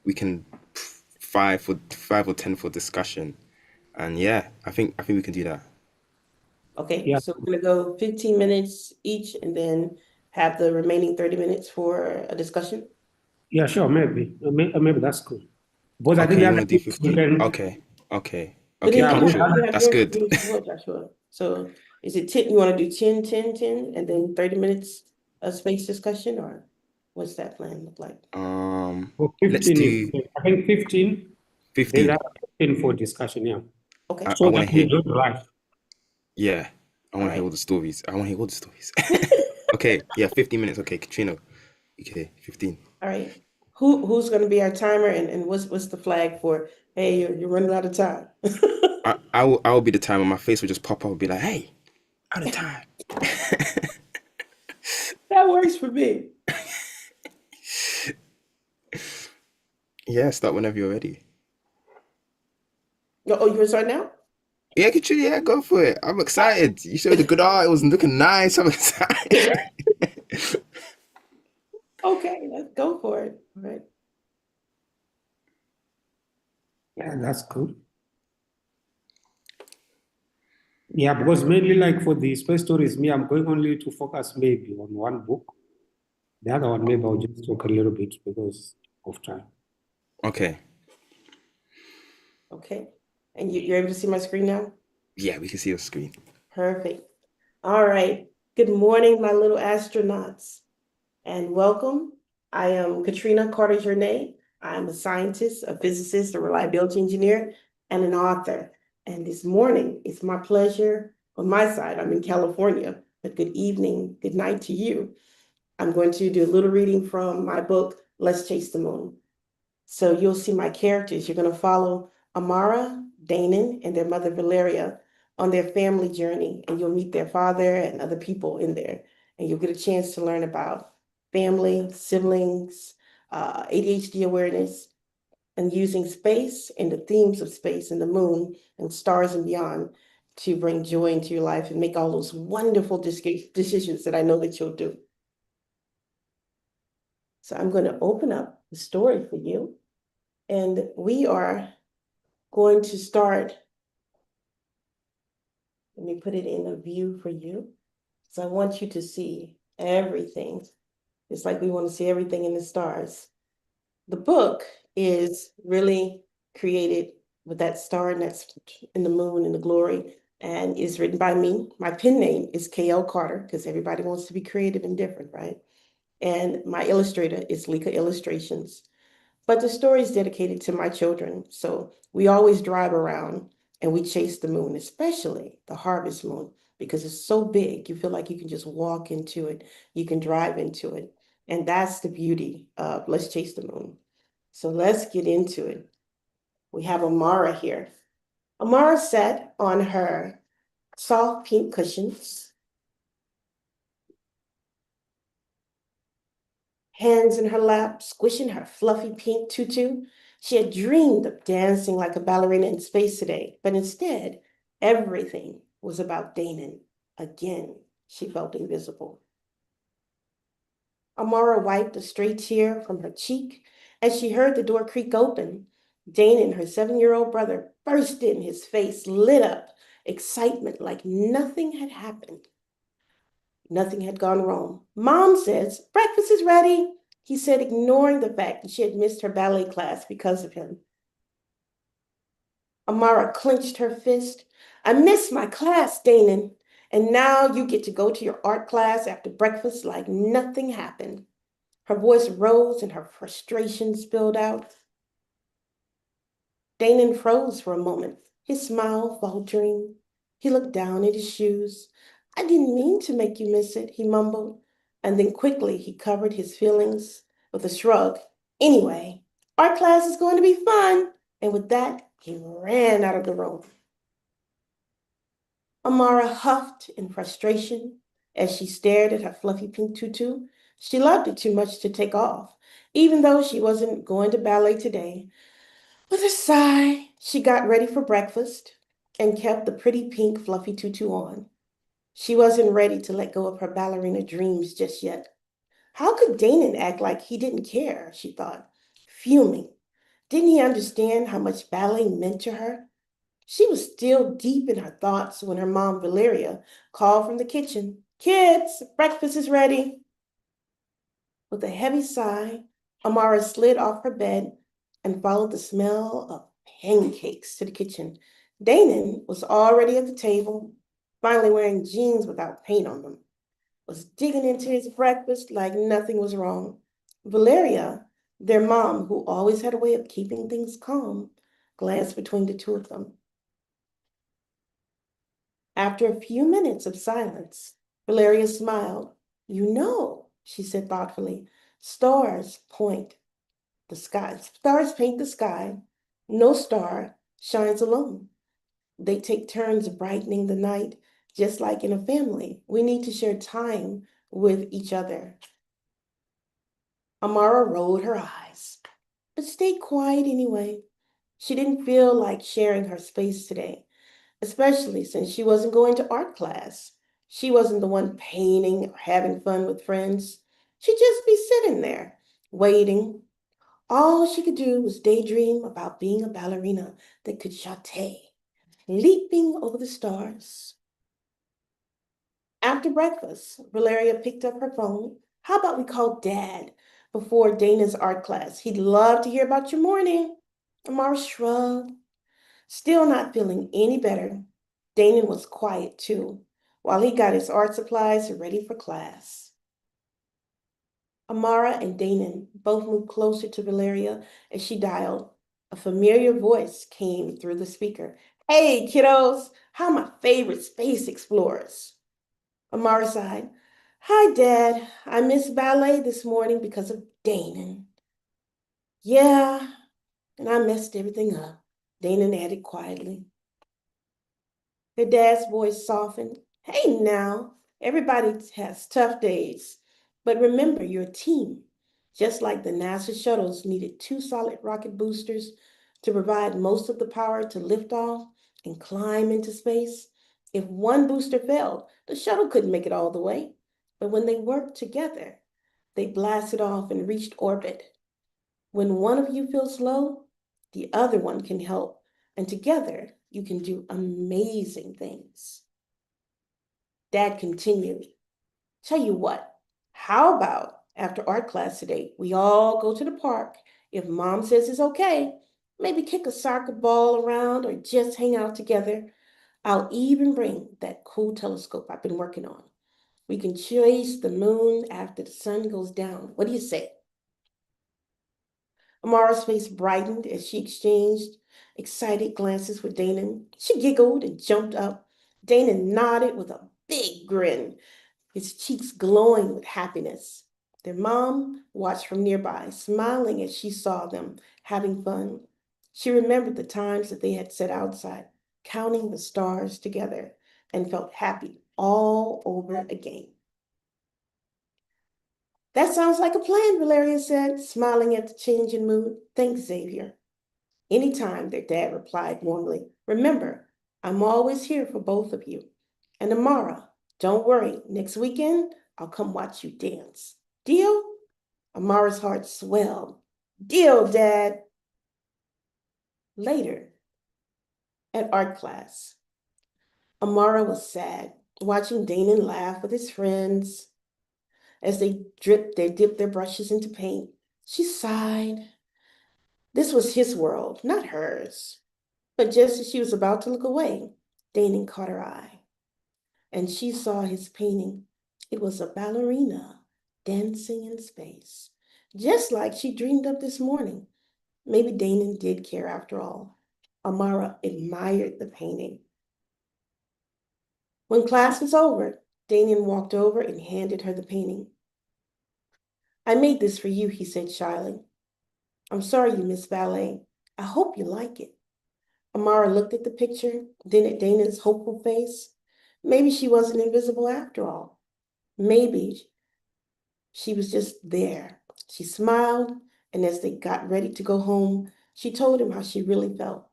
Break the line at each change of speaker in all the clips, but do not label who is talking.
we can 5 or 10 for discussion. And yeah, I think we can do that.
Okay,
Yeah,
so we're gonna go 15 minutes each and then have the remaining 30 minutes for a discussion.
yeah, sure, maybe. Maybe that's cool. Because I think
Okay,
the
you
other
want to do
thing we
15?
can,
Okay, okay,
But
okay,
then
yeah,
you
because
have
Joshua.
you have
That's
your
good.
screen as well, Joshua. So is it 10, you want to do 10, 10, 10, and then 30 minutes of space discussion, or what's that plan look like?
for
Let's
15 is,
do
I think 15, then
15.
that 15 for discussion, yeah.
Okay,
I
So
want
that
to
we
hear,
don't rush.
yeah, I
all
want to hear
right.
all the stories. I want to hear all the stories. Okay, yeah, 15 minutes. Okay, Katrina. Okay, 15.
All right. Who's gonna be our timer and what's the flag for, hey, you're running out of time.
I will be the timer. My face will just pop up and be like, hey, out of time.
That works for me.
Yeah, start whenever you're ready.
Oh, you want to start now?
Yeah, Katrina, yeah, go for it. I'm excited. You showed the good art. It was looking nice. I'm excited.
Okay, let's go for it. All right.
Yeah, that's cool. Yeah, because mainly like for the space stories, me, I'm going only to focus maybe on one book. The other one, maybe I'll just talk a little bit because of time.
Okay.
Okay. And you're able to see my screen now?
Yeah, we can see your screen.
Perfect. All right. Good morning, my little astronauts, and welcome. I am Katrina Carter-Journay. I'm a scientist, a physicist, a reliability engineer, and an author. And this morning, it's my pleasure on my side. I'm in California, but good evening, good night to you. I'm going to do a little reading from my book, Let's Chase the Moon. So you'll see my characters. You're going to follow Amara, Danon, and their mother Valeria on their family journey, and you'll meet their father and other people in there. And you'll get a chance to learn about family, siblings, ADHD awareness, and using space and the themes of space and the moon and stars and beyond to bring joy into your life and make all those wonderful decisions that I know that you'll do. So I'm going to open up the story for you. And we are going to start. Let me put it in a view for you. So I want you to see everything. It's like we want to see everything in the stars. The book is really created with that star and that's in the moon and the glory, and is written by me. My pen name is K.L. Carter because everybody wants to be creative and different, right? And my illustrator is Lika Illustrations. But the story is dedicated to my children. So we always drive around and we chase the moon, especially the harvest moon, because it's so big. You feel like you can just walk into it, you can drive into it. And that's the beauty of Let's Chase the Moon. So let's get into it. We have Amara here. Amara sat on her soft pink cushions, hands in her lap, squishing her fluffy pink tutu. She had dreamed of dancing like a ballerina in space today, but instead, everything was about Danon. Again, she felt invisible. Amara wiped a stray tear from her cheek as she heard the door creak open. Danon, her 7-year-old brother, burst in, his face lit up, excitement like nothing had happened. Nothing had gone wrong. Mom says, breakfast is ready, he said, ignoring the fact that she had missed her ballet class because of him. Amara clenched her fist. I missed my class, Danon, and now you get to go to your art class after breakfast like nothing happened. Her voice rose and her frustration spilled out. Danon froze for a moment, his smile faltering. He looked down at his shoes. I didn't mean to make you miss it, he mumbled, and then quickly he covered his feelings with a shrug. Anyway, art class is going to be fun. And with that, he ran out of the room. Amara huffed in frustration as she stared at her fluffy pink tutu. She loved it too much to take off, even though she wasn't going to ballet today. With a sigh, she got ready for breakfast and kept the pretty pink fluffy tutu on. She wasn't ready to let go of her ballerina dreams just yet. How could Danon act like he didn't care, she thought, fuming. Didn't he understand how much ballet meant to her? She was still deep in her thoughts when her mom, Valeria, called from the kitchen. Kids, breakfast is ready. With a heavy sigh, Amara slid off her bed and followed the smell of pancakes to the kitchen. Danon was already at the table, finally wearing jeans without paint on them, was digging into his breakfast like nothing was wrong. Valeria, their mom, who always had a way of keeping things calm, glanced between the two of them. After a few minutes of silence, Valeria smiled. You know, she said thoughtfully, stars paint the sky. Stars paint the sky. No star shines alone. They take turns brightening the night, just like in a family. We need to share time with each other. Amara rolled her eyes, but stayed quiet anyway. She didn't feel like sharing her space today, especially since she wasn't going to art class. She wasn't the one painting or having fun with friends. She'd just be sitting there, waiting. All she could do was daydream about being a ballerina that could sauté, leaping over the stars. After breakfast, Valeria picked up her phone. How about we call Dad before Dana's art class? He'd love to hear about your morning. Amara shrugged. Still not feeling any better, Danon was quiet too, while he got his art supplies ready for class. Amara and Danon both moved closer to Valeria as she dialed. A familiar voice came through the speaker. Hey, kiddos, how are my favorite space explorers? Amara sighed. Hi, Dad. I missed ballet this morning because of Danon. Yeah, and I messed everything up, Danon added quietly. Her dad's voice softened. Hey now, everybody has tough days. But remember, you're a team. Just like the NASA shuttles needed two solid rocket boosters to provide most of the power to lift off and climb into space. If one booster failed, the shuttle couldn't make it all the way. But when they worked together, they blasted off and reached orbit. When one of you feels low, the other one can help, and together you can do amazing things. Dad continued, tell you what, how about after art class today, we all go to the park? If Mom says it's okay, maybe kick a soccer ball around or just hang out together. I'll even bring that cool telescope I've been working on. We can chase the moon after the sun goes down. What do you say? Amara's face brightened as she exchanged excited glances with Danon. She giggled and jumped up. Danon nodded with a big grin, his cheeks glowing with happiness. Their mom watched from nearby, smiling as she saw them having fun. She remembered the times that they had sat outside, counting the stars together, and felt happy all over again. That sounds like a plan, Valeria said, smiling at the change in mood. Thanks, Xavier. Anytime, their dad replied warmly. Remember, I'm always here for both of you. And Amara, don't worry, next weekend, I'll come watch you dance. Deal? Amara's heart swelled. Deal, Dad. Later, at art class, Amara was sad, watching Danon laugh with his friends as they dipped their brushes into paint. She sighed. This was his world, not hers. But just as she was about to look away, Danon caught her eye, and she saw his painting. It was a ballerina dancing in space, just like she dreamed of this morning. Maybe Danon did care after all. Amara admired the painting. When class was over, Danon walked over and handed her the painting. I made this for you, he said shyly. I'm sorry you missed ballet. I hope you like it. Amara looked at the picture, then at Dana's hopeful face. Maybe she wasn't invisible after all. Maybe she was just there. She smiled, and as they got ready to go home, she told him how she really felt.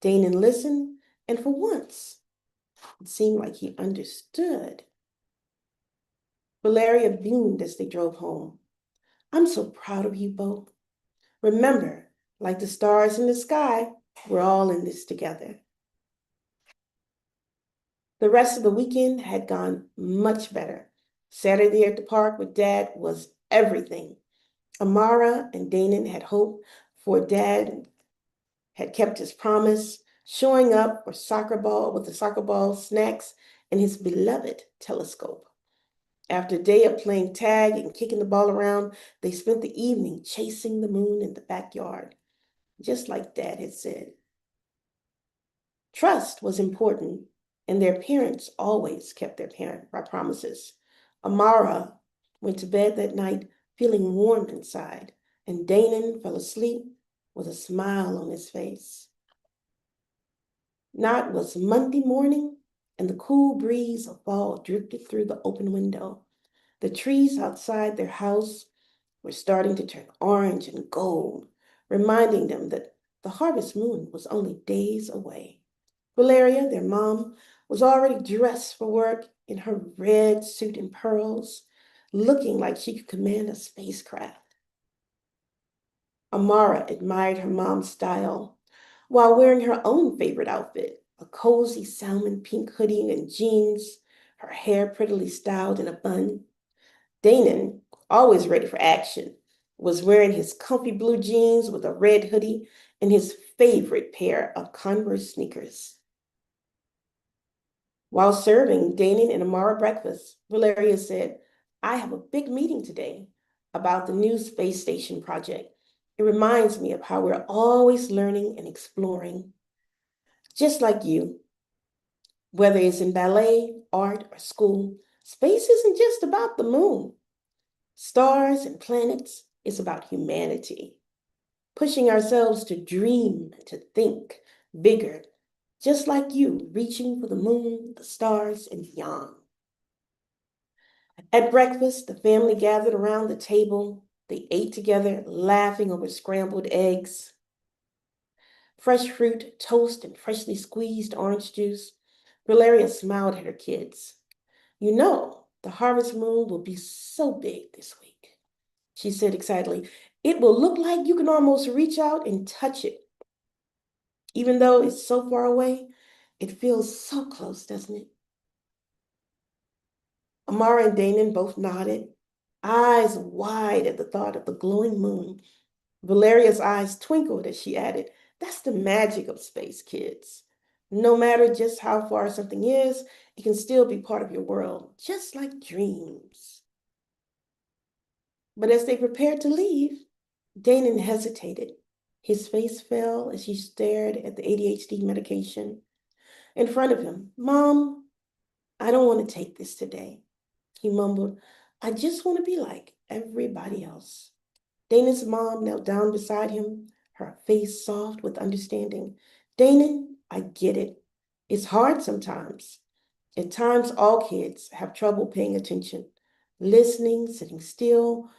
Danon listened, and for once, it seemed like he understood. Valeria beamed as they drove home. I'm so proud of you both. Remember, Like the stars in the sky, we're all in this together. The rest of the weekend had gone much better. Saturday at the park with Dad was everything. Amara and Danon had hoped for Dad had kept his promise, showing up for soccer ball with the soccer ball, snacks, and his beloved telescope. After a day of playing tag and kicking the ball around, they spent the evening chasing the moon in the backyard, just like Dad had said. Trust was important, and their parents always kept their promises. Amara went to bed that night feeling warm inside, and Danon fell asleep with a smile on his face. Now it was Monday morning, and the cool breeze of fall drifted through the open window. The trees outside their house were starting to turn orange and gold, reminding them that the harvest moon was only days away. Valeria, their mom, was already dressed for work in her red suit and pearls, looking like she could command a spacecraft. Amara admired her mom's style while wearing her own favorite outfit, a cozy salmon pink hoodie and jeans, her hair prettily styled in a bun. Danon, always ready for action, was wearing his comfy blue jeans with a red hoodie and his favorite pair of Converse sneakers. While serving Danon and Amara breakfast, Valeria said, I have a big meeting today about the new space station project. It reminds me of how we're always learning and exploring. Just like you, whether it's in ballet, art, or school, space isn't just about the moon. Stars and planets is about humanity, pushing ourselves to dream and to think bigger, just like you, reaching for the moon, the stars, and beyond. At breakfast, the family gathered around the table. They ate together, laughing over scrambled eggs, fresh fruit, toast, and freshly squeezed orange juice. Valeria smiled at her kids. You know, the harvest moon will be so big this week, she said excitedly. It will look like you can almost reach out and touch it. Even though it's so far away, it feels so close, doesn't it? Amara and Danon both nodded, eyes wide at the thought of the glowing moon. Valeria's eyes twinkled as she added, That's the magic of space, kids. No matter just how far something is, it can still be part of your world, just like dreams. But as they prepared to leave, Danon hesitated. His face fell as he stared at the ADHD medication in front of him. Mom, I don't want to take this today, he mumbled. I just want to be like everybody else. Danon's mom knelt down beside him, her face soft with understanding. Danon, I get it. It's hard sometimes. At times, all kids have trouble paying attention, listening, sitting still,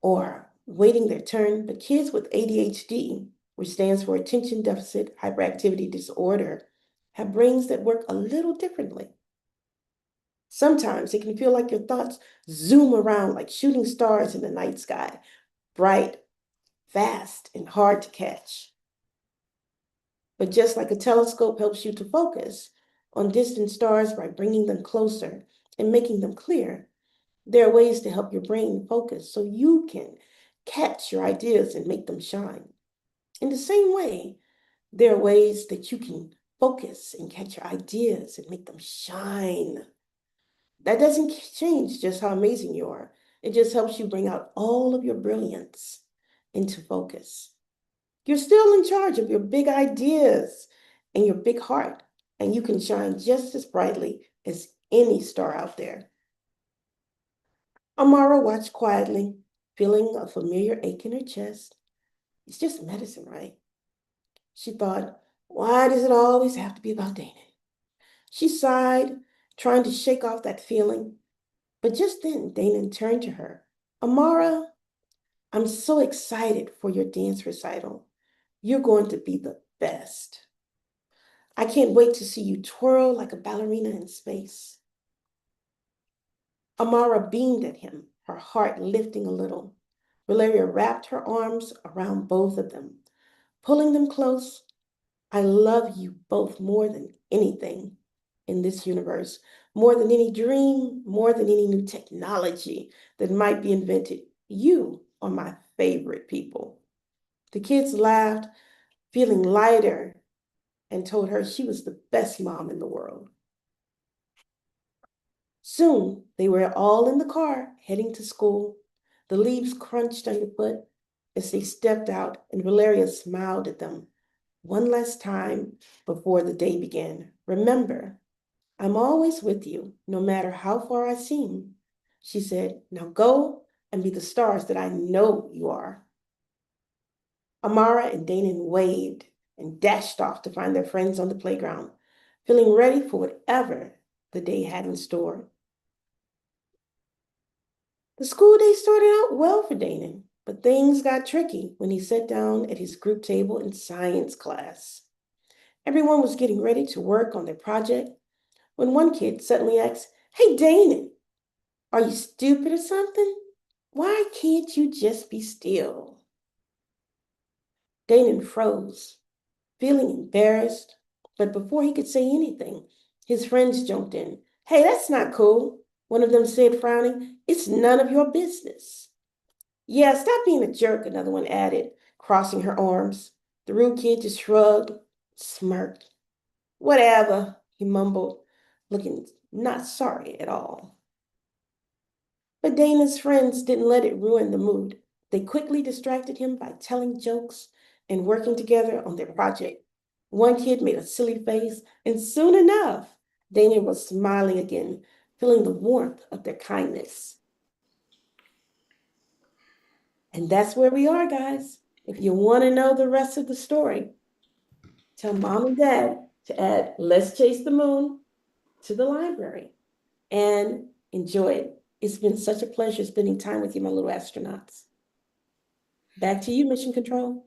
or waiting their turn. But kids with ADHD, which stands for Attention Deficit Hyperactivity Disorder, have brains that work a little differently. Sometimes it can feel like your thoughts zoom around like shooting stars in the night sky, bright, fast, and hard to catch. But just like a telescope helps you to focus on distant stars by bringing them closer and making them clear, there are ways to help your brain focus so you can catch your ideas and make them shine. In the same way, there are ways that you can focus and catch your ideas and make them shine. That doesn't change just how amazing you are. It just helps you bring out all of your brilliance into focus. You're still in charge of your big ideas and your big heart, and you can shine just as brightly as any star out there. Amara watched quietly, feeling a familiar ache in her chest. It's just medicine, right? She thought, why does it always have to be about Danon? She sighed, trying to shake off that feeling. But just then, Danon turned to her. Amara, I'm so excited for your dance recital. You're going to be the best. I can't wait to see you twirl like a ballerina in space. Amara beamed at him, her heart lifting a little. Valeria wrapped her arms around both of them. pulling them close. I love you both more than anything in this universe, more than any dream, more than any new technology that might be invented. You are my favorite people. The kids laughed, feeling lighter, and told her she was the best mom in the world. Soon they were all in the car heading to school. The leaves crunched underfoot as they stepped out, and Valeria smiled at them one last time before the day began. Remember, I'm always with you, no matter how far I seem, she said. Now go and be the stars that I know you are. Amara and Danon waved and dashed off to find their friends on the playground, feeling ready for whatever the day had in store. The school day started out well for Danon, but things got tricky when he sat down at his group table in science class. Everyone was getting ready to work on their project when one kid suddenly asked, Hey, Danon, are you stupid or something? Why can't you just be still? Danon froze, feeling embarrassed, but before he could say anything, his friends jumped in. Hey, that's not cool, one of them said, frowning. It's none of your business. Yeah, stop being a jerk, another one added, crossing her arms. The rude kid just shrugged, smirked. Whatever, he mumbled, looking not sorry at all. But Dana's friends didn't let it ruin the mood. They quickly distracted him by telling jokes and working together on their project. One kid made a silly face, and soon enough, Dana was smiling again, feeling the warmth of their kindness. And that's where we are, guys. If you want to know the rest of the story, tell mom and dad to add Let's Chase the Moon to the library and enjoy it. It's been such a pleasure spending time with you, my little astronauts. Back to you, Mission Control.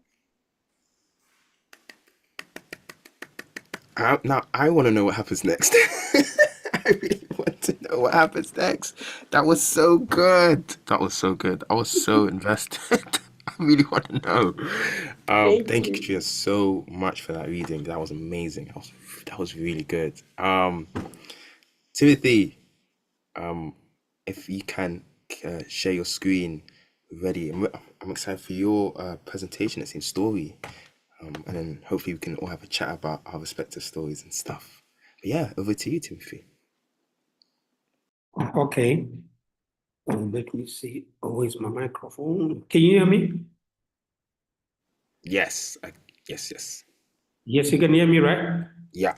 Now I want to know what happens next. I really want to know what happens next. That was so good. That was so good. I was so invested. I really want to know.
Thank
Thank you,
you.
Katrina, so much for that reading. That was amazing. That was really good. Timothy, um, if you can share your screen ready, I'm excited for your presentation. It's in story. And then hopefully we can all have a chat about our respective stories and stuff. But yeah, over to you, Timothy.
Okay. Let me see. Oh, where's my microphone? Can you hear me?
Yes, yes.
Yes, you can hear me, right?
Yeah.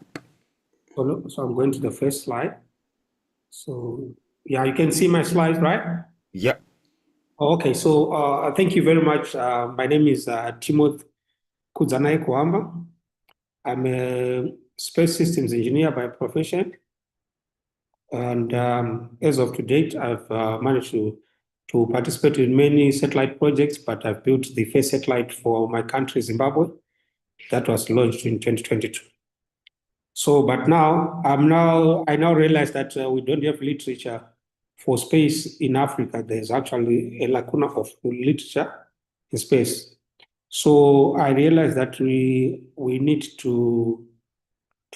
So I'm going to the first slide. So yeah, you can see my slides, right?
Yep.
Okay, so thank you very much. My name is Timothy Kudzanai Kwamba. I'm a space systems engineer by profession. And as of to date, I've managed to participate in many satellite projects, but I've built the first satellite for my country, Zimbabwe, that was launched in 2022. So, but I now realize that we don't have literature for space in Africa. There's actually a lacuna of literature in space. So I realized that we need to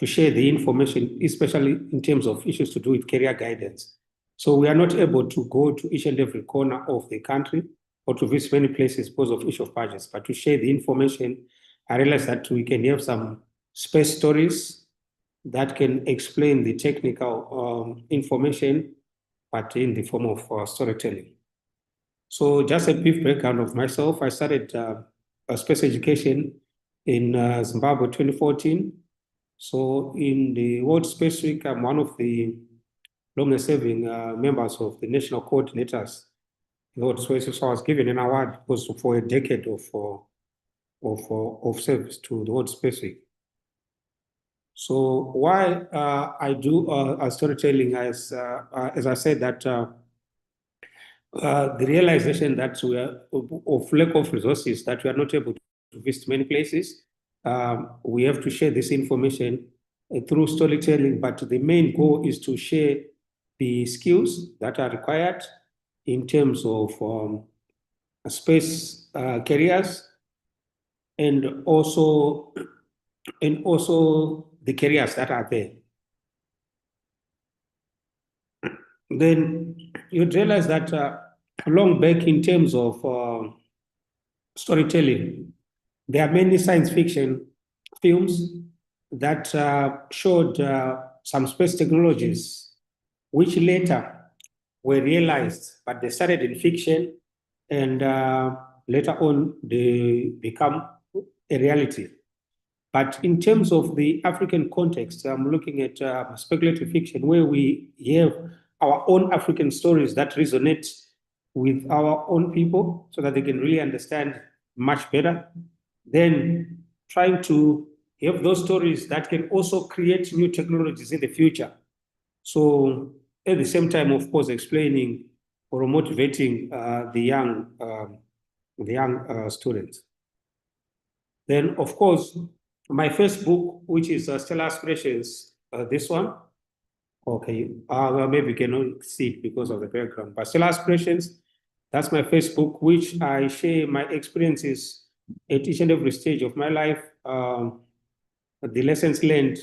share the information, especially in terms of issues to do with career guidance. So we are not able to go to each and every corner of the country or to visit many places because of issue of budgets, but to share the information, I realized that we can have some space stories that can explain the technical information, but in the form of storytelling. So just a brief background of myself. I started space education in Zimbabwe 2014. So in the World Space Week, I'm one of the longest serving members of the national coordinators in the World Space Week. So I was given an award for a decade of service to the World Space Week. So why I do storytelling, as I said, that the realization that we are of lack of resources, that we are not able to visit many places, we have to share this information through storytelling. But the main goal is to share the skills that are required in terms of space careers, and also the careers that are there. Then you'd realize that long back in terms of storytelling, there are many science fiction films that showed some space technologies, which later were realized, but they started in fiction, and later on they become a reality. But in terms of the African context, I'm looking at speculative fiction where we have our own African stories that resonate with our own people so that they can really understand much better. Then trying to have those stories that can also create new technologies in the future. So at the same time, of course, explaining or motivating the young students. Then, of course, my first book, which is Stellar Aspirations, this one. Okay, well, maybe you cannot see it because of the background, but Stellar Aspirations, that's my first book, which I share my experiences at each and every stage of my life, the lessons learned,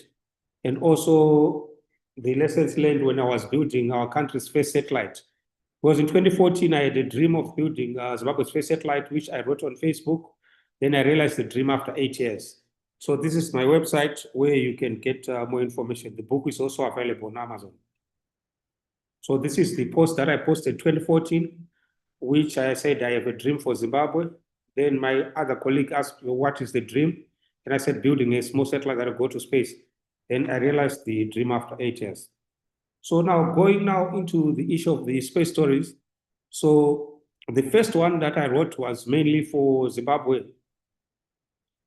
and also the lessons learned when I was building our country's first satellite. Because in 2014, I had a dream of building Zimbabwe's first satellite, which I wrote on Facebook. Then I realized the dream after 8 years. So this is my website where you can get more information. The book is also available on Amazon. So this is the post that I posted in 2014, which I said I have a dream for Zimbabwe. Then my other colleague asked me, what is the dream? And I said, building a small satellite that will go to space. Then I realized the dream after 8 years. So now going now into the issue of the space stories. So the first one that I wrote was mainly for Zimbabwe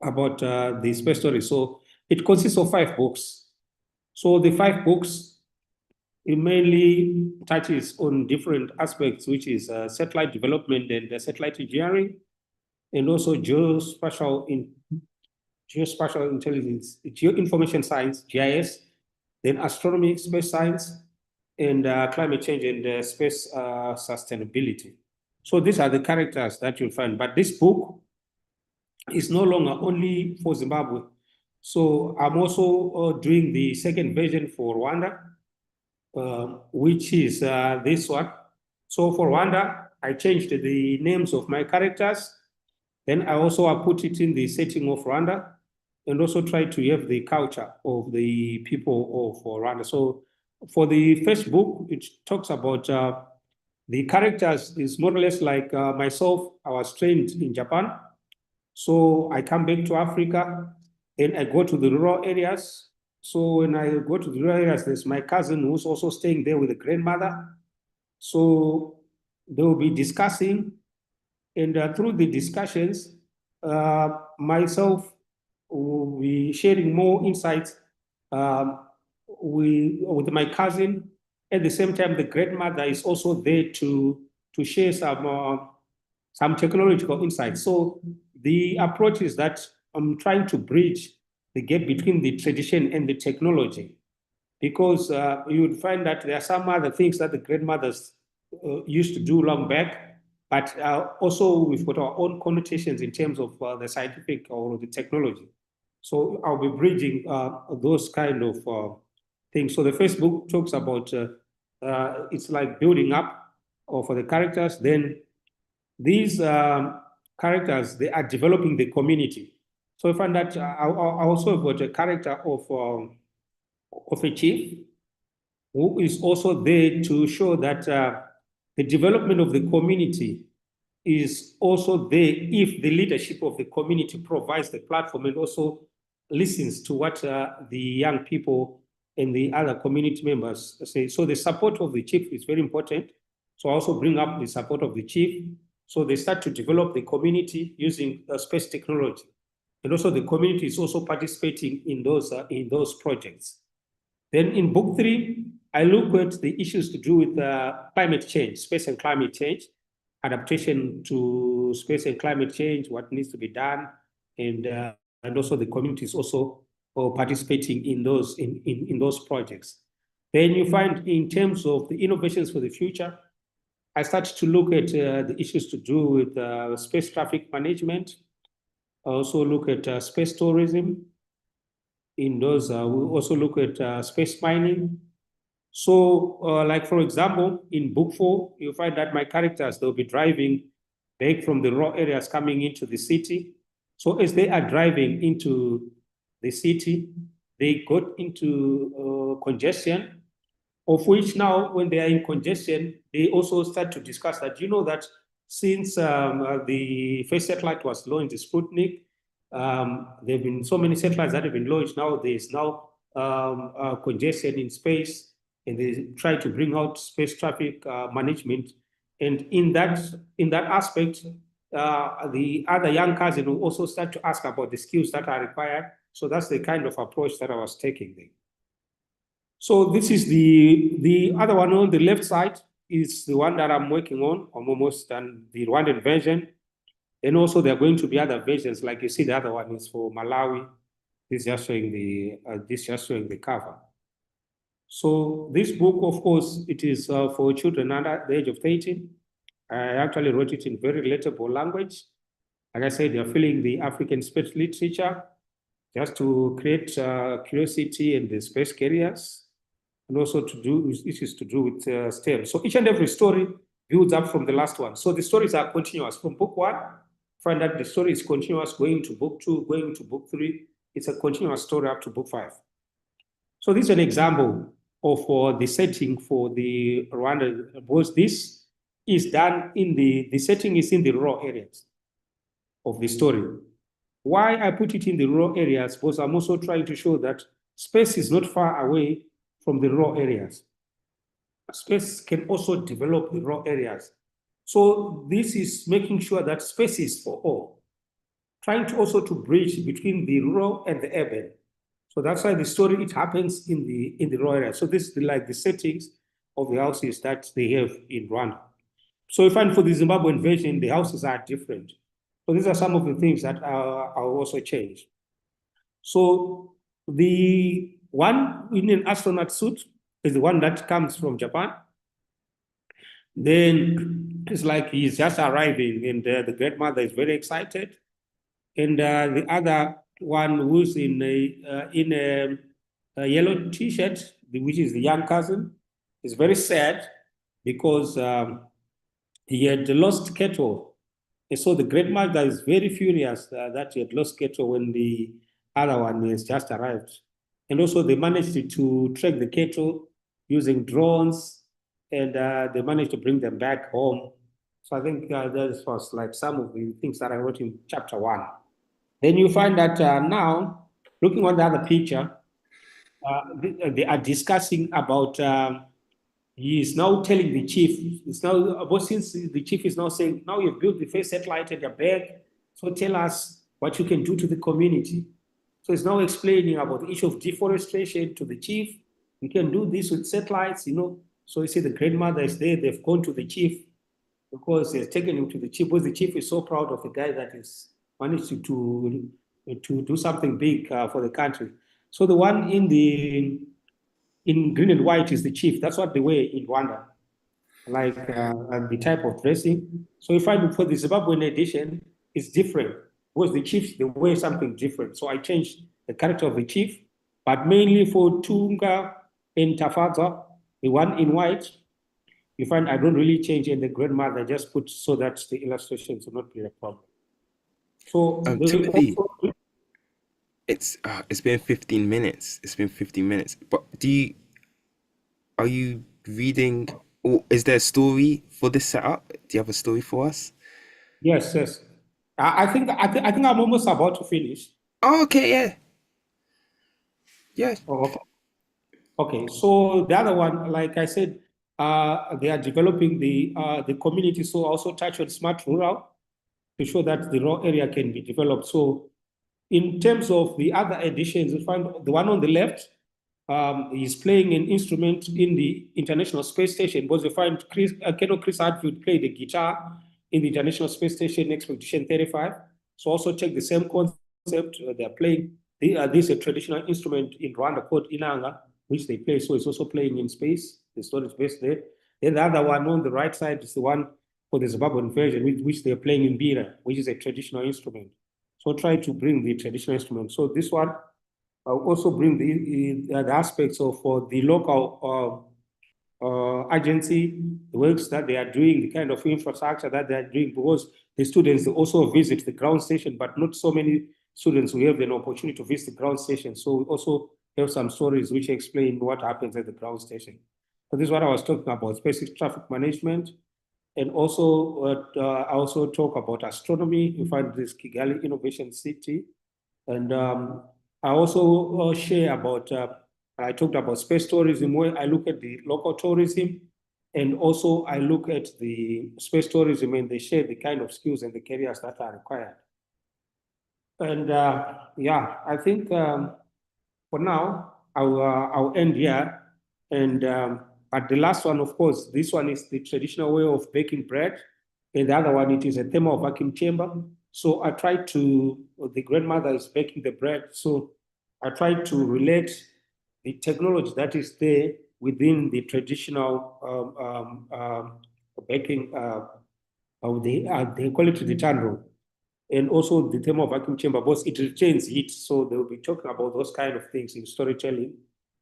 about the space story. So it consists of 5 books. So the 5 books, it mainly touches on different aspects, which is satellite development and satellite engineering, and also geospatial intelligence, geoinformation science, GIS, then astronomy, space science, and climate change and space sustainability. So these are the characters that you'll find. But this book is no longer only for Zimbabwe. So I'm also doing the second version for Rwanda, which is this one. So for Rwanda, I changed the names of my characters. Then I also put it in the setting of Rwanda, and also try to have the culture of the people of Rwanda. So for the first book, it talks about the characters is more or less like myself. I was trained in Japan. So I come back to Africa and I go to the rural areas. So when I go to the rural areas, there's my cousin who's also staying there with the grandmother. So they will be discussing, and through the discussions, myself will be sharing more insights with my cousin. At the same time, the grandmother is also there to share some technological insights. So the approach is that I'm trying to bridge the gap between the tradition and the technology, because you would find that there are some other things that the grandmothers used to do long back, but also we've got our own connotations in terms of the scientific or the technology. So I'll be bridging those kind of things. So the first book talks about it's like building up for the characters. Then these characters, they are developing the community. So I find that I also have got a character of a chief who is also there to show that the development of the community is also there if the leadership of the community provides the platform and also listens to what the young people and the other community members say. So the support of the chief is very important. So I also bring up the support of the chief. So they start to develop the community using space technology. And also the community is also participating in those projects. Then in book 3, I look at the issues to do with climate change, space and climate change, adaptation to space and climate change, what needs to be done, and also the community is also participating in those projects. Then you find in terms of the innovations for the future, I started to look at the issues to do with space traffic management, also look at space tourism. In those, we also look at space mining. So, like for example, in book 4, you find that my characters, they'll be driving back from the raw areas coming into the city. So as they are driving into the city, they got into congestion, of which now when they are in congestion, they also start to discuss that, you know, that since the first satellite was launched, the Sputnik, there have been so many satellites that have been launched. Now there's now congestion in space, and they try to bring out space traffic management. And in that aspect, the other young cousin will also start to ask about the skills that are required. So that's the kind of approach that I was taking there. So this is the other one on the left side is the one that I'm working on. I'm almost done the Rwandan version. And also there are going to be other versions, like you see the other one is for Malawi. This is just showing the cover. So this book, of course, it is for children under the age of 13. I actually wrote it in very relatable language. Like I said, they're filling the African space literature just to create curiosity in the space careers, and also to do issues to do with STEM. So each and every story builds up from the last one. So the stories are continuous. From book 1, find that the story is continuous, going to book 2, going to book 3. It's a continuous story up to book 5. So this is an example of the setting for the Rwanda, because this is done in the setting is in the raw areas of the story. Why I put it in the raw areas, because I'm also trying to show that space is not far away from the raw areas. Space can also develop the raw areas. So this is making sure that space is for all, trying to also to bridge between the rural and the urban. So that's why the story, it happens in the raw area. So this is like the settings of the houses that they have in Rwanda. So you find for the Zimbabwean version, the houses are different. So these are some of the things that are also changed. So the one in an astronaut suit is the one that comes from Japan. Then it's like he's just arriving, and the grandmother is very excited. And the other one who's in a yellow T-shirt, which is the young cousin, is very sad because he had lost cattle. And so the grandmother is very furious that he had lost cattle when the other one has just arrived. And also they managed to track the cattle using drones, and they managed to bring them back home. So I think that was like some of the things that I wrote in chapter 1. Then you find that now, looking at the other picture, they are discussing about, he is now telling the chief, it's now, since the chief is now saying, now you've built the first satellite at your back, so tell us what you can do to the community. So it's now explaining about the issue of deforestation to the chief. We can do this with satellites, you know. So you see the grandmother is there, they've gone to the chief because they've taken him to the chief, because the chief is so proud of the guy that is managed to do something big for the country. So the one in green and white is the chief. That's what they wear in Rwanda, like the type of dressing. So if I look for the Zimbabwean edition, it's different because the chiefs, they wear something different. So I changed the character of the chief, but mainly for Tunga and Tafaza, the one in white, you find I don't really change, and the grandmother just put so that the illustrations will not be a problem. So
Timothy, it's been 15 minutes. It's been 15 minutes. But are you reading, or is there a story for this setup? Do you have a story for us?
Yes, yes. I think I'm almost about to finish.
Oh, okay, yeah. Yeah.
Oh, okay. Okay. So the other one, like I said, they are developing the community. So also touch on smart rural to show that the raw area can be developed. So in terms of the other editions, you find the one on the left, he's playing an instrument in the International Space Station, because you find Chris Hadfield played the guitar in the International Space Station Expedition 35. So also check the same concept. They're playing this a traditional instrument in Rwanda called inanga, which they play. So it's also playing in space. The story is based there. Then the other one on the right side is the one for the Zimbabwean version, which they're playing in bira, which is a traditional instrument. So try to bring the traditional instruments. So this one, I'll also bring the aspects of the local agency, the works that they are doing, the kind of infrastructure that they are doing, because the students they also visit the ground station, but not so many students who have an opportunity to visit the ground station. So we also have some stories which explain what happens at the ground station. So this is what I was talking about, basic traffic management. And also, I also talk about astronomy. We find this Kigali Innovation City. And I also share about, I talked about space tourism, where I look at the local tourism, and also I look at the space tourism and they share the kind of skills and the careers that are required. And yeah, I think for now, I'll end here. And but the last one, of course, this one is the traditional way of baking bread, and the other one it is a thermal vacuum chamber. So I try to the grandmother is baking the bread, so I try to relate the technology that is there within the traditional baking. They call it the tandoor, and also the thermal vacuum chamber, because it retains heat. So they'll be talking about those kind of things in storytelling,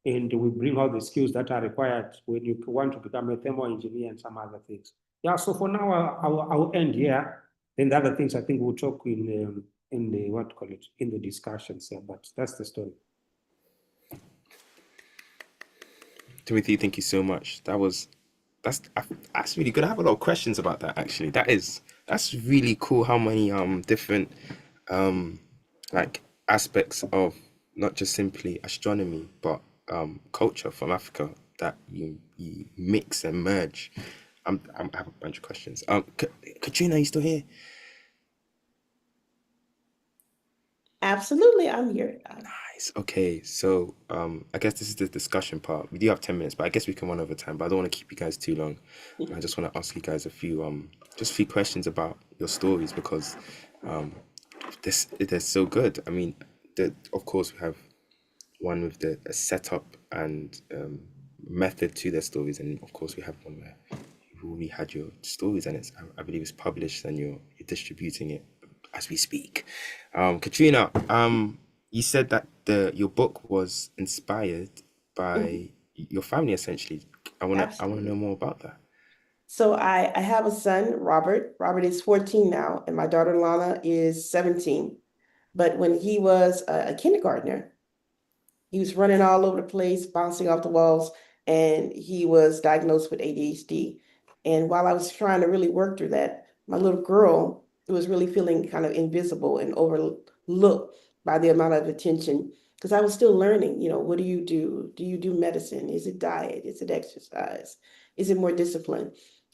and we bring out the skills that are required when you want to become a thermal engineer and some other things. Yeah, so for now, I'll end here. Then the other things I think we'll talk in the what to call it in the discussions. Yeah, but that's the story.
Timothy, thank you so much. That's really good. I have a lot of questions about that actually. That's really cool how many different like aspects of not just simply astronomy but culture from Africa that you mix and merge. I have a bunch of questions. Katrina, are you still here?
Absolutely, I'm here.
Nice. Okay, so I guess this is the discussion part. We do have 10 minutes, but I guess we can run over time. But I don't want to keep you guys too long. I just want to ask you guys a few just a few questions about your stories because they're so good. I mean, of course we have one with the a setup and method to their stories, and of course we have one where you've already had your stories and I believe it's published and you're distributing it as we speak. Katrina, you said that your book was inspired by your family essentially. I wanna know
Absolutely.
more about that.
So I have a son, Robert. Robert is 14 now, and my daughter Lana is 17. But when he was a kindergartner, he was running all over the place, bouncing off the walls, and he was diagnosed with ADHD. And while I was trying to really work through that, my little girl was really feeling kind of invisible and overlooked by the amount of attention because I was still learning, what do you do? Do you do medicine? Is it diet? Is it exercise? Is it more discipline?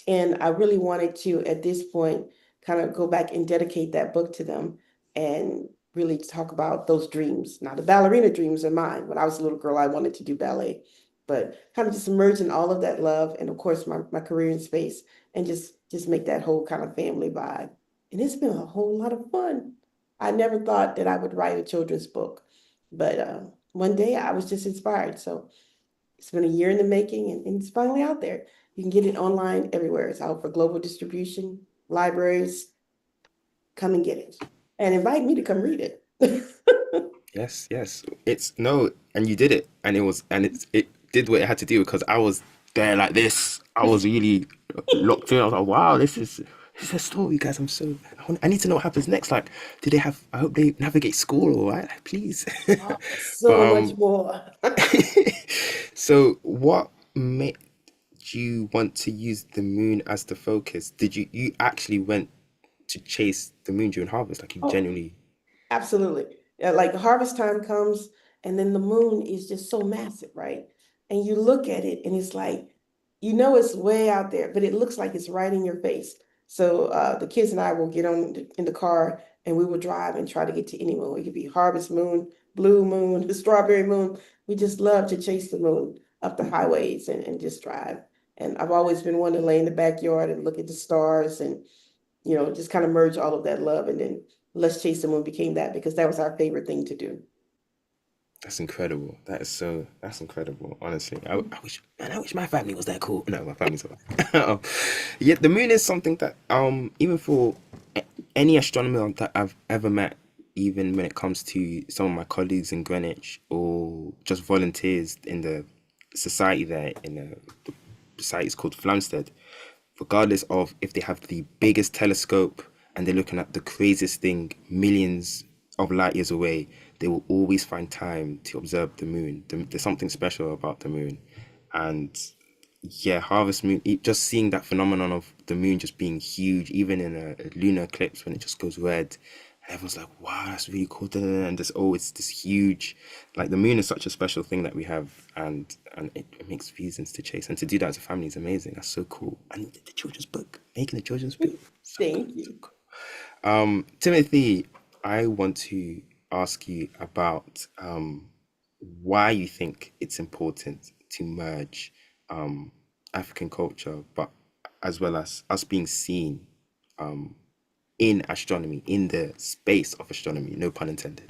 And I really wanted to, at this point, kind of go back and dedicate that book to them and really talk about those dreams. Now, the ballerina dreams are mine. When I was a little girl, I wanted to do ballet, but kind of just merging all of that love and, of course, my career in space and just make that whole kind of family vibe. And it's been a whole lot of fun. I never thought that I would write a children's book, but one day I was just inspired. So it's been a year in the making and it's finally out there. You can get it online everywhere. It's out for global distribution, libraries, come and get it and invite me to come read it.
Yes, yes. It's no, and you did it, and it did what it had to do because I was there like this. I was really locked in. I was like, wow, this is a story, guys. I need to know what happens next. Like, do they have? I hope they navigate school, all right? Like, please.
Oh,
But
so much more.
so what made you want to use the moon as the focus? Did you actually went to chase the moon during harvest? Like, you
Oh,
genuinely.
absolutely. Like harvest time comes, and then the moon is just so massive, right? And you look at it, and it's like, it's way out there, but it looks like it's right in your face. So the kids and I will get in the car, and we will drive and try to get to any moon. It could be harvest moon, blue moon, the strawberry moon. We just love to chase the moon up the highways and just drive. And I've always been one to lay in the backyard and look at the stars and just kind of merge all of that love. And then Let's Chase the Moon became that because that was our favorite thing to do.
That's incredible. That's incredible. Honestly, I wish my family was that cool. No, my family's alright. Yeah, the moon is something that even for any astronomer that I've ever met, even when it comes to some of my colleagues in Greenwich or just volunteers in the society there, in the society is called Flamstead, regardless of if they have the biggest telescope and they're looking at the craziest thing millions of light years away, they will always find time to observe the moon. There's something special about the moon. And yeah, harvest moon, just seeing that phenomenon of the moon just being huge, even in a lunar eclipse when it just goes red, and everyone's like, wow, that's really cool. And just, oh, it's this huge, like the moon is such a special thing that we have, and it makes reasons to chase. And to do that as a family is amazing. That's so cool. And the children's book, making a children's book, so cool,
Thank
so
you.
cool. Timothy, I want to ask you about why you think it's important to merge African culture, but as well as us being seen in astronomy, in the space of astronomy, no pun intended.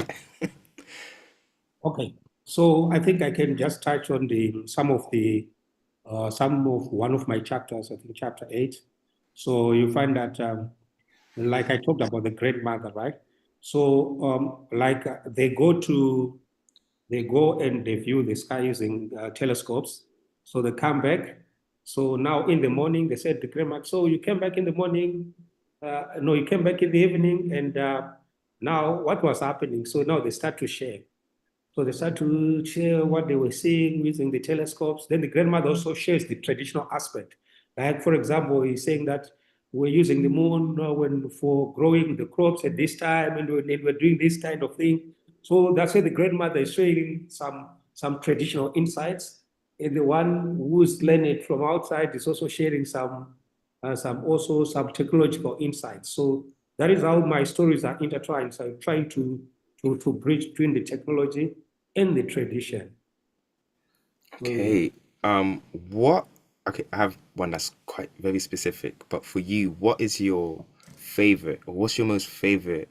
Okay, so I think I can just touch on some of one of my chapters, I think chapter 8. So you find that, like I talked about the grandmother, right? So they go and they view the sky using telescopes. So they come back. So now in the morning, they said to grandma, so you came back in the morning, no, you came back in the evening, and now what was happening? So now they start to share. So they start to share what they were seeing using the telescopes. Then the grandmother also shares the traditional aspect. Like, for example, he's saying that we're using the moon when for growing the crops at this time, and we're doing this kind of thing. So that's why the grandmother is sharing some traditional insights. And the one who's learning from outside is also sharing some technological insights. So that is how my stories are intertwined. So I'm trying to bridge between the technology and the tradition. So,
Okay. What? Okay, I have one that's quite very specific, but for you, what is your favorite, or what's your most favorite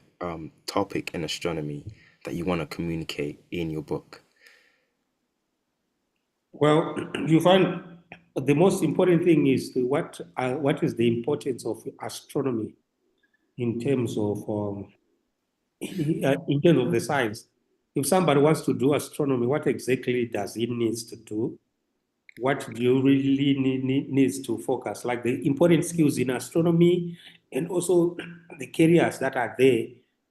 topic in astronomy that you want to communicate in your book?
well, you find the most important thing is what is the importance of astronomy in terms of in terms of the science. If somebody wants to do astronomy, what exactly does he needs to do? What do you really needs to focus, like the important skills in astronomy and also the careers that are there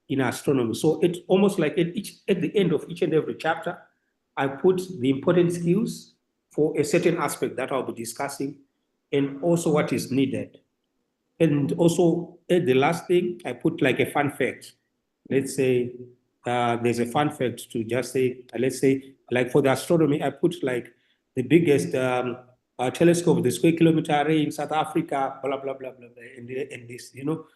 in astronomy. So it's almost like at the end of each and every chapter, I put the important skills for a certain aspect that I'll be discussing and also what is needed. And also, the last thing, I put like a fun fact. Let's say there's a fun fact to just say, let's say, like for the astronomy, I put like the biggest telescope, the square kilometer array in South Africa, blah, blah, blah, blah, blah, and this,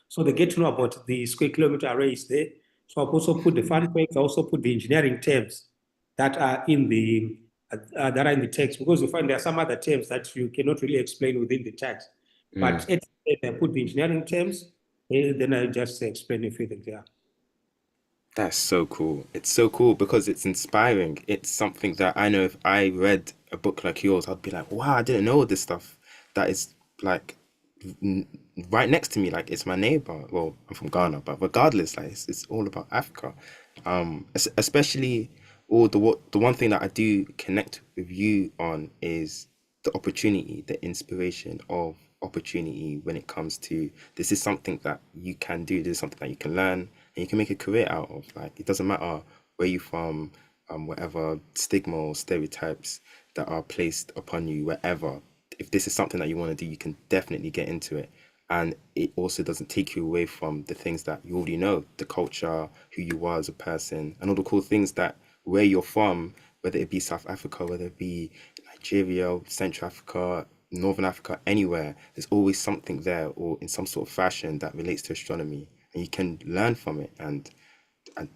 So they get to know about the square kilometer arrays there. So I've also put the fun facts, I also put the engineering terms that are in the text, because you find there are some other terms that you cannot really explain within the text. But
Mm.
at the end, I put the engineering terms, then I just explain everything there.
That's so cool. It's so cool because it's inspiring. It's something that I know if I read a book like yours, I'd be like, wow, I didn't know this stuff. That is like n- right next to me. Like it's my neighbor. Well, I'm from Ghana, but regardless, like it's all about Africa. Especially, or the one thing that I do connect with you on is the opportunity, the inspiration of opportunity when it comes to this is something that you can do, this is something that you can learn and you can make a career out of. Like it doesn't matter where you're from, whatever stigma or stereotypes that are placed upon you, wherever. If this is something that you want to do, you can definitely get into it. And it also doesn't take you away from the things that you already know, the culture, who you are as a person, and all the cool things that where you're from, whether it be South Africa, whether it be Nigeria, Central Africa, Northern Africa, anywhere, there's always something there or in some sort of fashion that relates to astronomy and you can learn from it. And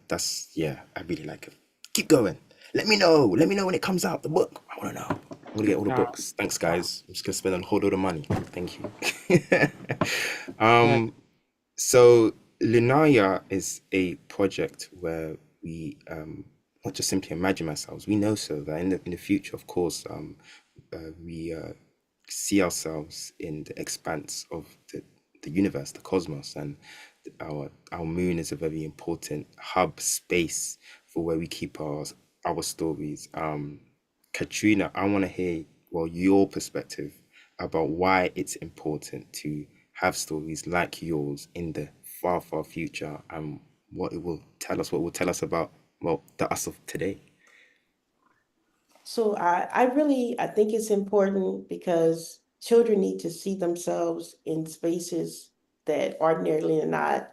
that's, yeah, I really like it. Keep going. Let me know. Let me know when it comes out, the book. I want to know. I want to get all the
Uh,
books. Thanks, guys. I'm just going to spend a whole lot of money. Thank you.
uh,
So Lunarya is a project where we not just simply imagine ourselves. We know so that in the future, of course, we see ourselves in the expanse of the universe, the cosmos, and our moon is a very important hub space for where we keep our stories. Katrina, I want to hear your perspective about why it's important to have stories like yours in the far future, and what will tell us about the us of today.
So I think it's important because children need to see themselves in spaces that ordinarily are not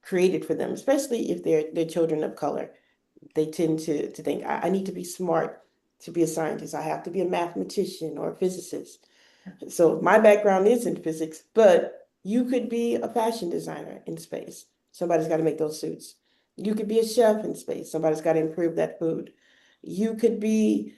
created for them, especially if they're children of color. They tend to think, I need to be smart to be a scientist. I have to be a mathematician or a physicist. So my background is in physics, but you could be a fashion designer in space. Somebody's got to make those suits. You could be a chef in space. Somebody's got to improve that food. You could be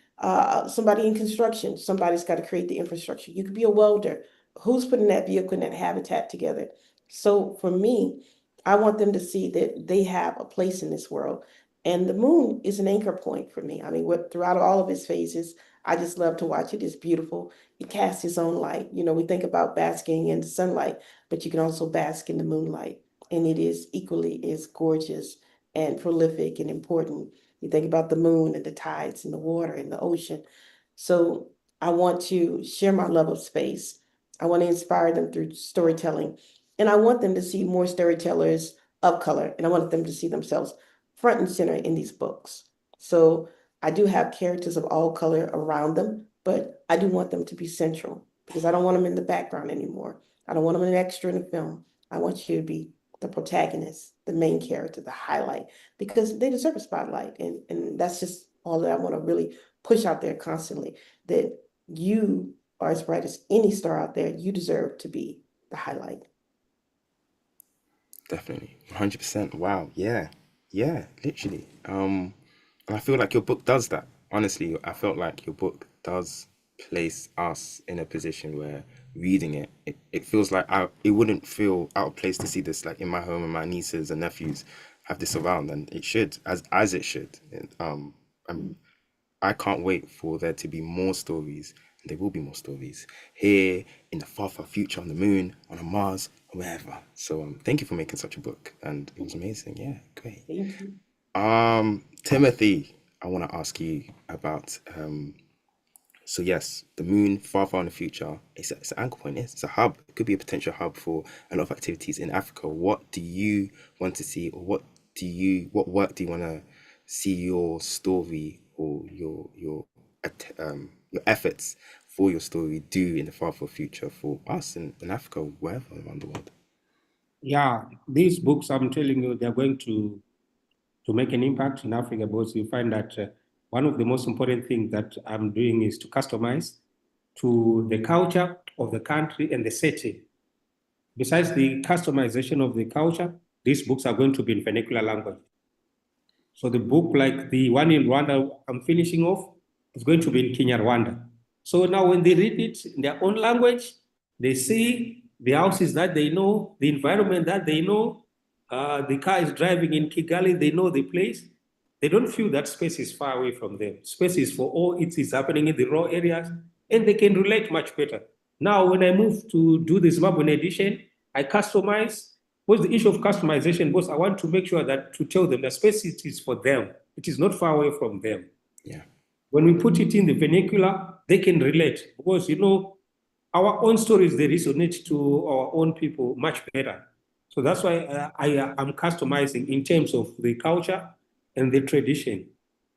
somebody in construction. Somebody's got to create the infrastructure. You could be a welder. Who's putting that vehicle and that habitat together? So for me, I want them to see that they have a place in this world. And the moon is an anchor point for me. I mean, throughout all of its phases, I just love to watch it. It's beautiful. It casts its own light. You know, we think about basking in the sunlight, but you can also bask in the moonlight. And it is equally as gorgeous and prolific and important. You think about the moon and the tides and the water and the ocean. So I want to share my love of space. I want to inspire them through storytelling. And I want them to see more storytellers of color. And I want them to see themselves front and center in these books. So I do have characters of all color around them, but I do want them to be central because I don't want them in the background anymore. I don't want them an extra in a film. I want you to be the protagonist, the main character, the highlight, because they deserve a spotlight. And that's just all that I want to really push out there constantly, that you are as bright as any star out there. You deserve to be the highlight.
Definitely, 100%. Wow, yeah, literally. And I feel like your book does that. Honestly, I felt like your book does place us in a position where reading it feels like it wouldn't feel out of place to see this like in my home, and my nieces and nephews have this around, and it should, as it should. And I can't wait for there to be more stories, and there will be more stories here in the far future, on the moon, on Mars, or wherever. So thank you for making such a book, and it was amazing. Yeah, great.
Thank you.
Timothy, I want to ask you about so yes, the moon, far in the future, it's an anchor point. It's a hub. It could be a potential hub for a lot of activities in Africa. What do you want to see, or what work do you want to see your story, or your efforts for your story do in the far future for us in Africa, wherever around the world?
Yeah, these books, I'm telling you, they're going to make an impact in Africa, because you find that one of the most important things that I'm doing is to customize to the culture of the country and the setting. Besides the customization of the culture, these books are going to be in vernacular language. So the book, like the one in Rwanda I'm finishing off, is going to be in Kinyarwanda. So now when they read it in their own language, they see the houses that they know, the environment that they know. The car is driving in Kigali, they know the place. They don't feel that space is far away from them. Space is for all it is happening in the raw areas, and they can relate much better. Now, when I move to do the Zimbabwean edition, I customize. What's the issue of customization? Because I want to make sure that to tell them the space it is for them. It is not far away from them.
Yeah,
When we put it in the vernacular, they can relate, because our own stories, they resonate to our own people much better. So that's why I am customizing in terms of the culture and the tradition.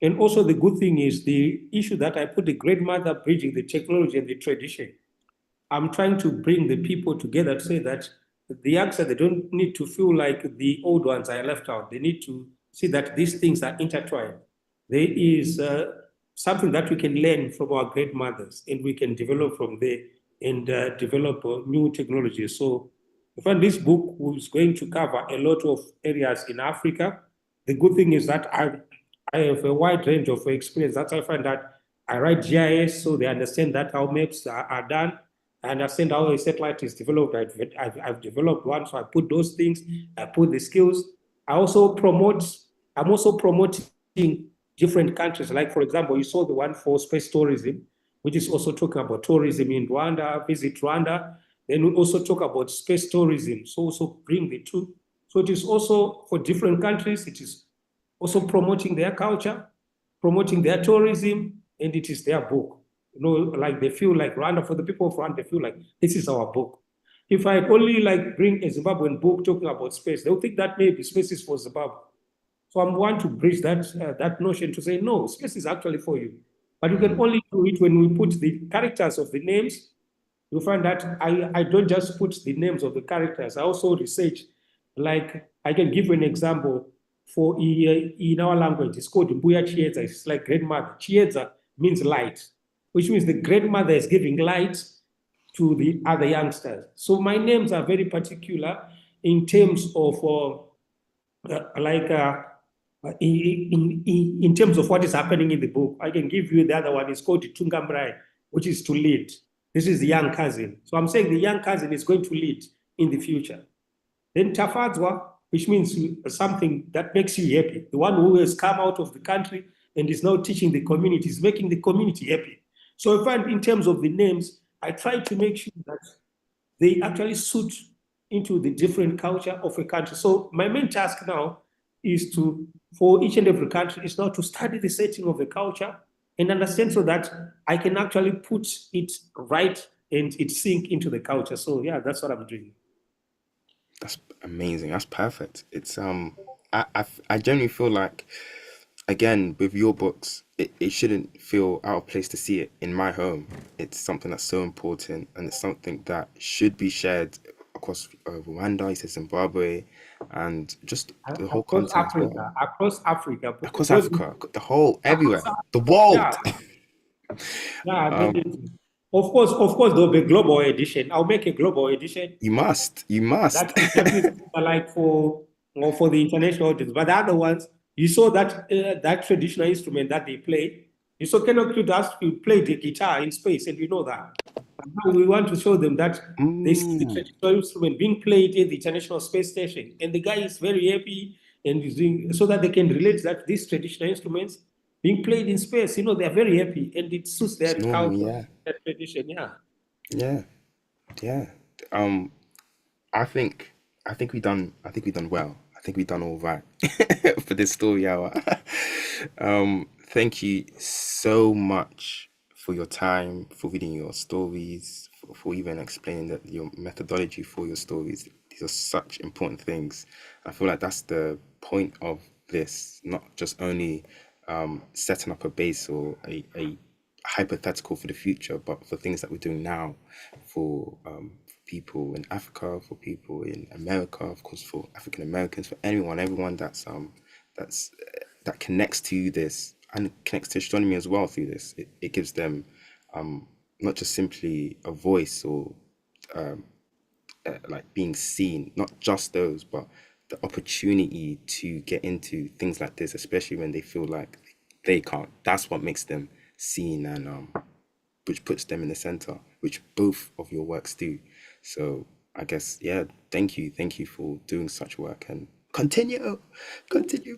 And also the good thing is the issue that I put the great mother bridging the technology and the tradition. I'm trying to bring the people together to say that the youngsters, they don't need to feel like the old ones are left out. They need to see that these things are intertwined. There is something that we can learn from our great mothers, and we can develop from there and develop new technologies. So I find this book is going to cover a lot of areas in Africa. The good thing is that I have a wide range of experience. That's why I find that I write GIS, so they understand that how maps are done. I understand how a satellite is developed. I've developed one, so I put those things, I put the skills. I'm also promoting different countries. Like, for example, you saw the one for space tourism, which is also talking about tourism in Rwanda, visit Rwanda. Then we also talk about space tourism, so also bring the two. So it is also for different countries, it is also promoting their culture, promoting their tourism, and it is their book. Like they feel like Rwanda, for the people of Rwanda, they feel like this is our book. If I only like bring a Zimbabwean book talking about space, they'll think that maybe space is for Zimbabwe. So I'm want to bridge that notion to say, no, space is actually for you. But you can only do it when we put the characters of the names. You'll find that I don't just put the names of the characters. I also research, like I can give you an example for in our language, it's called Mbuya Chiedza. It's like grandmother. Chiedza means light, which means the grandmother is giving light to the other youngsters. So my names are very particular in terms of like in terms of what is happening in the book. I can give you the other one. It's called Tungamrai, which is to lead. This is the young cousin. So I'm saying the young cousin is going to lead in the future. Then Tafadzwa, which means something that makes you happy. The one who has come out of the country and is now teaching the community, is making the community happy. So I find in terms of the names, I try to make sure that they actually suit into the different culture of a country. So my main task now is for each and every country, is now to study the setting of the culture and understand so that I can actually put it right and it sink into the culture. So yeah, that's what I'm doing.
That's amazing. That's perfect. It's I genuinely feel like, again, with your books, it shouldn't feel out of place to see it in my home. It's something that's so important, and it's something that should be shared across Rwanda, you said Zimbabwe, and just the whole
Across
continent as well.
Africa, across Africa,
Across
because
Africa, the whole,
across
everywhere, the
Africa, yeah,
world.
yeah, definitely. Of course, there'll be global edition. I'll make a global edition.
You must, you must.
That is like for the international audience. But the other ones, you saw that traditional instrument that they play. You saw Kenneth Kudas play the guitar in space, and you know that. And now we want to show them that they see the
Mm,
traditional instrument being played in the International Space Station, and the guy is very happy and is doing so that they can relate that these traditional instruments being played in space. They are very happy, and it suits their
it's normal,
culture,
yeah,
their tradition. Yeah.
yeah, yeah. Um, I think I think we done well. I think we done all right for this story hour. Thank you so much for your time, for reading your stories, for even explaining that your methodology for your stories. These are such important things. I feel like that's the point of this, not just only setting up a base or a hypothetical for the future, but for things that we're doing now, for people in Africa, for people in America, of course, for African Americans, for everyone that's that connects to this and connects to astronomy as well through this. It gives them not just simply a voice or like being seen, not just those, but the opportunity to get into things like this, especially when they feel like they can't. That's what makes them seen, and which puts them in the center, which both of your works do. So I guess, yeah, thank you for doing such work, and continue,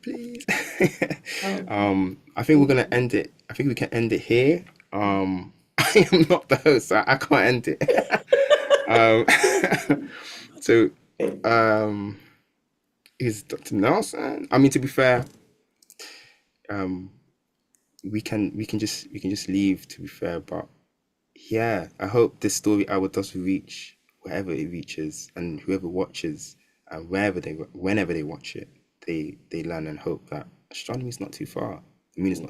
please.
Um,
I think we're gonna end it. I think we can end it here. I am not the host, so I can't end it. um, so um, is Dr. Nelson? I mean, to be fair, um, we can just leave. To be fair, but yeah, I hope this story hour does reach wherever it reaches, and whoever watches, and whenever they watch it, they learn and hope that astronomy is not too far. The moon is not too